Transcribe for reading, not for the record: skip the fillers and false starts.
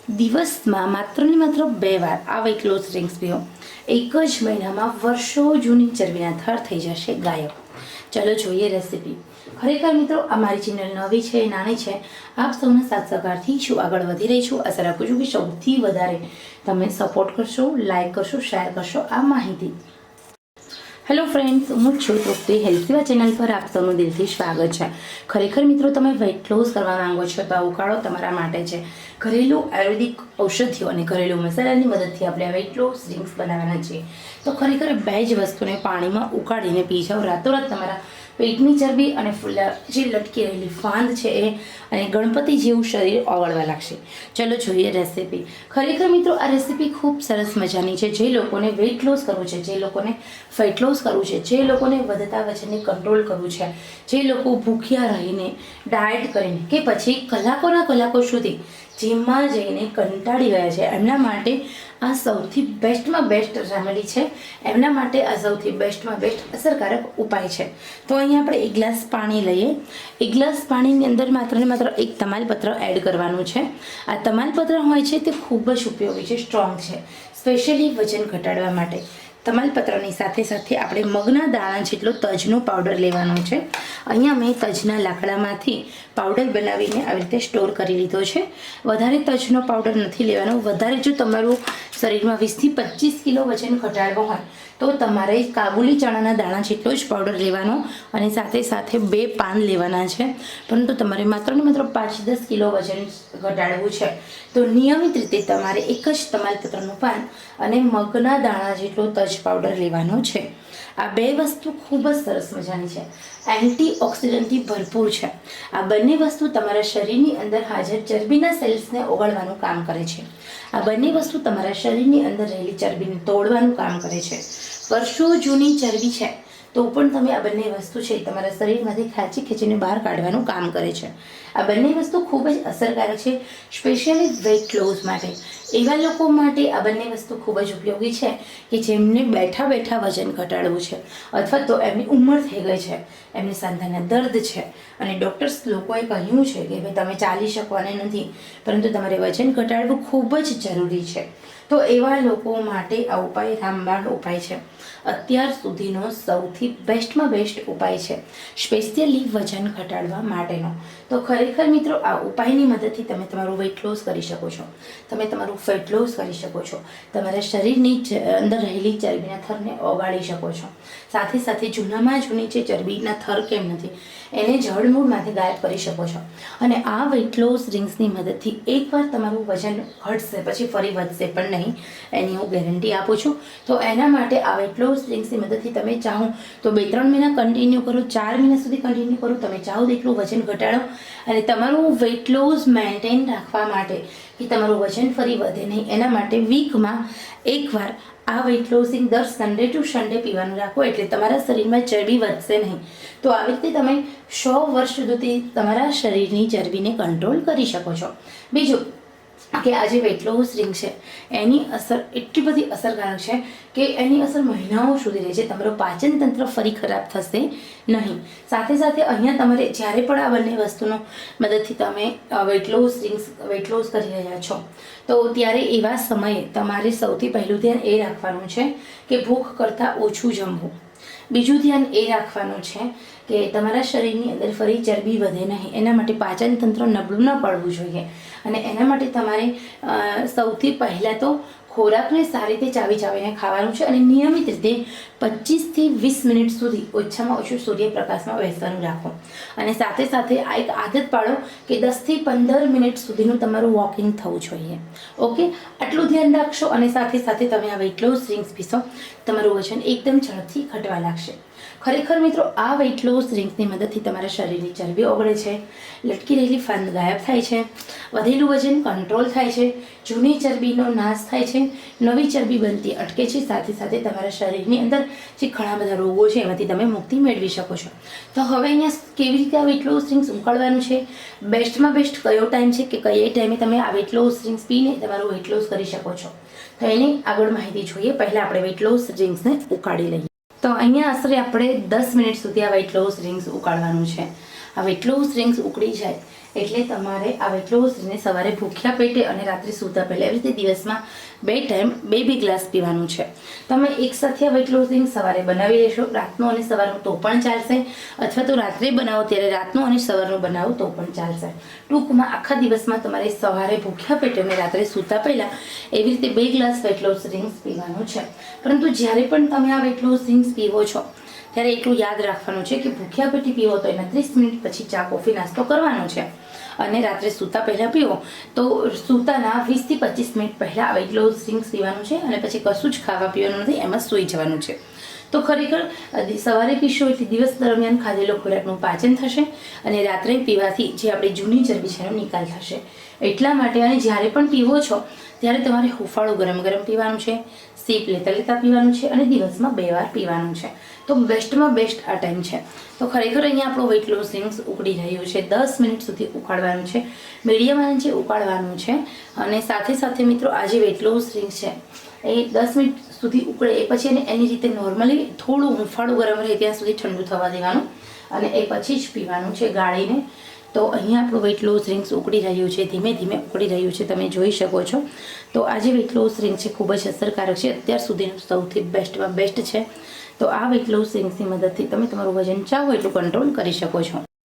દિવસમાં માત્ર ને માત્ર 2 વાર આ વેઇટ લોસ ડ્રિંક્સ પીઓ, એક જ મહિનામાં વર્ષો જૂની ચરબીના થર થઈ જશે ગાયબ. ચલો જોઈએ રેસીપી. ખરેખર મિત્રો, અમારી ચેનલ નવી છે, નાની છે, આપ સૌના સાથ સહકારથી છું આગળ વધી રહી છું. આશા રાખું છું કે સૌથી વધારે તમે સપોર્ટ કરશો, લાઈક કરશો, શેર કરશો આ માહિતી. હેલો ફ્રેન્ડ્સ, હું છું તૃપ્તિ. હેલ્થીવા ચેનલ પર આપ સૌનું દિલથી સ્વાગત છે. ખરેખર મિત્રો, તમે વેઇટ લોસ કરવા માંગો છો તો આ ઉકાળો તમારા માટે છે. ઘરેલું આયુર્વેદિક ઔષધિઓ અને ઘરેલું મસાલાની મદદથી આપણે વેઇટ લોસ ડ્રિંક્સ બનાવવાના છીએ. તો ખરેખર 2 જ વસ્તુને પાણીમાં ઉકાળીને પી જાઓ, રાતોરાત તમારા પેટની ચરબી અને જે લટકી રહેલી ફાંદ છે એ અને ગણપતિ જેવું શરીર ઓગળવા લાગશે. ચલો જોઈએ રેસીપી. ખરેખર મિત્રો, આ રેસીપી ખૂબ સરસ મજાની છે. જે લોકોને વેઇટ લોસ કરવું છે, જે લોકોને ફેટ લોસ કરવું છે, જે લોકોને વધતા વજનને કંટ્રોલ કરવું છે, જે લોકો ભૂખ્યા રહીને ડાયટ કરીને કે પછી કલાકોના કલાકો સુધી જીમમાં જઈને કંટાળી ગયા છે, એમના માટે આ સૌથી બેસ્ટમાં બેસ્ટ રેમેડી છે. એમના માટે આ સૌથી બેસ્ટમાં બેસ્ટ અસરકારક ઉપાય છે. તો અહીંયા આપણે 1 ગ્લાસ પાણી લઈએ. 1 ગ્લાસ પાણીની અંદર માત્ર ને માત્ર 1 તમાલપત્ર એડ કરવાનું છે. આ તમાલપત્ર હોય છે તે ખૂબ જ ઉપયોગી છે, સ્ટ્રોંગ છે, સ્પેશિયલી વજન ઘટાડવા માટે. તમાલપત્રની સાથે સાથે આપણે મગના દાણા જેટલો તજનો પાવડર લેવાનો છે. અહીંયા મેં તજના લાકડામાંથી પાવડર બનાવીને આવી રીતે સ્ટોર કરી લીધો છે. વધારે તજનો પાવડર નથી લેવાનો. વધારે જો તમારું શરીરમાં 20 થી 25 કિલો વજન ઘટાડવું હોય તો તમારે કાબુલી ચણાના દાણા જેટલો જ પાવડર લેવાનો અને સાથે સાથે 2 પાન લેવાના છે. પરંતુ તમારે માત્ર ને માત્ર 5-10 કિલો વજન ઘટાડવું છે તો નિયમિત રીતે તમારે એક જ તમાલપત્રનું પાન અને મગના દાણા જેટલો તજ પાવડર લેવાનો છે. આ 2 વસ્તુ ખૂબ જ સરસ મજાની છે, એન્ટીઓક્સિડન્ટથી ભરપૂર છે. આ બંને વસ્તુ તમારા શરીરની અંદર હાજર ચરબીના સેલ્સને ઓગાળવાનું કામ કરે છે. આ બંને વસ્તુ તમારા શરીરની અંદર રહેલી ચરબીને તોડવાનું કામ કરે છે. વર્ષો જૂની ચરબી છે તો પણ તમે આ બંને વસ્તુ છે તમારા શરીરમાંથી ખેંચીને બહાર કાઢવાનું કામ કરે છે. આ બંને વસ્તુ ખૂબ જ અસરકારક છે, સ્પેશિયલી વેઇટ લોસ માટે. એવા લોકો માટે આ બંને વસ્તુ ખૂબ જ ઉપયોગી છે કે જેમને બેઠા બેઠા વજન ઘટાડવું છે અથવા તો એમની ઉંમર થઈ ગઈ છે, એમને સાંધાના દર્દ છે અને ડૉક્ટર્સ લોકોએ કહ્યું છે કે ભાઈ તમે ચાલી શકવાના નથી પરંતુ તમારે વજન ઘટાડવું ખૂબ જ જરૂરી છે. તો એવા લોકો માટે આ ઉપાય રામબાણ ઉપાય છે. અત્યાર સુધીનો સૌથી બેસ્ટમાં બેસ્ટ ઉપાય છે, સ્પેશિયલી વજન ઘટાડવા માટેનો. તો ખરેખર મિત્રો, આ ઉપાયની મદદથી તમે તમારું વેઇટ લોસ કરી શકો છો, તમે તમારું ફેટ લોસ કરી શકો છો, તમારા શરીરની અંદર રહેલી ચરબીના થરને ઓગાળી શકો છો. સાથે સાથે જૂનામાં જૂની જે ચરબીના થર કેમ નથી એને જડમૂળમાંથી ગાયબ કરી શકો છો. અને આ વેઇટ લોસ ડ્રિંક્સની મદદથી એકવાર તમારું વજન ઘટશે પછી ફરી વધશે પણ નહીં, એની હું ગેરંટી આપું છું. તો એના માટે આ વેઇટ લોસ ડ્રિંક્સની મદદથી તમે ચાહો તો 2-3 મહિના કન્ટિન્યુ કરો, 4 મહિના સુધી કન્ટિન્યુ કરો, તમે ચાહો તેટલું વજન ઘટાડો અને તમારું વેઇટ લોસ મેન્ટેન રાખવા માટે કે તમારું વજન ફરી વધે નહીં એના માટે વીકમાં એકવાર આ વેઇટ લોસિંગ દર સન્ડે ટુ સન્ડે પીવાનું રાખો એટલે તમારા શરીરમાં ચરબી વધશે નહીં. તો આવી રીતે તમે 100 વર્ષ સુધી તમારા શરીરની ચરબીને કંટ્રોલ કરી શકો છો. બીજું કે આ જે વેઇટ લોસ ડ્રિંક છે એની અસર એટલી બધી અસરકારક છે કે એની અસર મહિનાઓ સુધી રહે છે. તમારું પાચન તંત્ર ફરી ખરાબ થશે નહીં. સાથે સાથે અહીંયા તમારે જ્યારે પણ આ બંને વસ્તુનો મદદથી તમે વેઇટ લોસ કરી રહ્યા છો તો ત્યારે એવા સમયે તમારે સૌથી પહેલું ધ્યાન એ રાખવાનું છે કે ભૂખ કરતાં ઓછું જમવું. બીજું ધ્યાન એ રાખવાનું છે કે તમારા શરીરની અંદર ફરી ચરબી વધે નહીં એના માટે પાચન તંત્ર નબળું ન પડવું જોઈએ. અને એના માટે તમારે સૌથી પહેલાં તો ખોરાકને સારી રીતે ચાવીને ખાવાનું છે અને નિયમિત રીતે 25 થી 20 મિનિટ સુધી ઓછામાં ઓછું સૂર્યપ્રકાશમાં બેસવાનું રાખો. અને સાથે સાથે આ એક આદત પાડો કે 10 થી 15 મિનિટ સુધીનું તમારું વોકિંગ થવું જોઈએ. ઓકે, આટલું ધ્યાન રાખશો અને સાથે સાથે તમે આ વેઇટ લોસ ડ્રિંક્સ પીશો, તમારું વજન એકદમ ઝડપથી ઘટવા લાગશે. ખરેખર મિત્રો, આ વેઇટ લોસ ડ્રિંક્સની મદદથી તમારા શરીરની ચરબી ઓગળે છે, લટકી રહેલી ફાંદ ગાયબ થાય છે, વધેલું વજન કંટ્રોલ થાય છે, જૂની ચરબીનો નાશ થાય છે, નવી ચરબી બનતી અટકે છે. સાથે સાથે તમારા શરીરની અંદર જે ઘણા બધા રોગો છે એમાંથી તમે મુક્તિ મેળવી શકો છો. તો હવે અહીંયા કેવી રીતે આ વેઇટ લોસ ડ્રિંક્સ ઉકાળવાનું છે, બેસ્ટમાં બેસ્ટ કયો ટાઈમ છે કે કઈ ટાઈમે તમે આ વેઇટ લોસ ડ્રિંક્સ પીને તમારું વેઇટ લોસ કરી શકો છો, તો એની આગળ માહિતી જોઈએ. પહેલાં આપણે વેઇટ લોસ ડ્રિંક્સને ઉકાળી લઈએ. તો અહીંયા આશરે આપણે 10 મિનિટ સુધી આ વેઇટ લોસ ડ્રિંક્સ ઉકાળવાનું છે. આ વેઇટ લોસ ડ્રિંક્સ ઉકળી જાય એટલે તમારે આ વેટ લોસ ડ્રિંકને સવારે ભૂખ્યા પેટે અને રાત્રે સૂતા પહેલાં એવી રીતે દિવસમાં 2 ટાઈમ 2 ગ્લાસ પીવાનું છે. તમે એકસાથે આ વેટ લોસ ડ્રિંક સવારે બનાવી લેશો, રાતનું અને સવારનું તો પણ ચાલશે, અથવા તો રાત્રે બનાવો ત્યારે રાતનું અને સવારનું બનાવો તો પણ ચાલશે. ટૂંકમાં આખા દિવસમાં તમારે સવારે ભૂખ્યા પેટે અને રાત્રે સૂતા પહેલાં એવી રીતે 2 ગ્લાસ વેટ લોસ ડ્રિંક્સ પીવાનું છે. પરંતુ જ્યારે પણ તમે આ વેટ લોસ ડ્રિંક્સ પીવો છો ત્યારે એટલું યાદ રાખવાનું છે કે ભૂખ્યા પેટી પીવો તો એના 30 મિનિટ પછી ચા કોફી નાસ્તો કરવાનો છે, અને રાત્રે સૂતા પહેલાં પીવો તો સૂતાના 20 થી 25 મિનિટ પહેલાં વેટ લોસ ડ્રિંક્સ પીવાનું છે, અને પછી કશું જ ખાવા પીવાનું નથી, એમાં સૂઈ જવાનું છે. તો ખરેખર સવારે પીશો એટલે દિવસ દરમિયાન ખાધેલો ખોરાકનું પાચન થશે, અને રાત્રે પીવાથી જે આપણી જૂની ચરબી છે એનો નિકાલ થશે. એટલા માટે અને જ્યારે પણ પીવો છો ત્યારે તમારે હુંફાળું ગરમ ગરમ પીવાનું છે, સીપ લેતા લેતા પીવાનું છે, અને દિવસમાં 2 વાર પીવાનું છે. તો બેસ્ટમાં બેસ્ટ આ ટાઈમ છે. તો ખરેખર અહીંયા આપણો વેટ લોસ ડ્રિંક્સ ઉકળી રહ્યું છે. 10 મિનિટ સુધી ઉકાળવાનું છે, મીડિયમ આંચે ઉકાળવાનું છે. અને સાથે સાથે મિત્રો આ જે વેટ લોસ ડ્રિંક્સ છે એ 10 મિનિટ સુધી ઉકળે એ પછી એની રીતે નોર્મલી થોડું હુંફાળું ગરમ રહે ત્યાં સુધી ઠંડુ થવા દેવાનું, અને એ પછી જ પીવાનું છે ગાળીને. તો અહીંયા આપણું વેટ લોસ ડ્રિંક્સ ઉકળી રહ્યું છે, ધીમે ધીમે ઉકળી રહ્યું છે, તમે જોઈ શકો છો. તો આ જે વેટ લોસ ડ્રિંક છે ખૂબ જ અસરકારક છે, અત્યાર સુધીનું સૌથી બેસ્ટમાં બેસ્ટ છે. તો આ વેટ લોસ ડ્રિંક્સની મદદથી તમે તમારું વજન ચાહો એટલું કંટ્રોલ કરી શકો છો.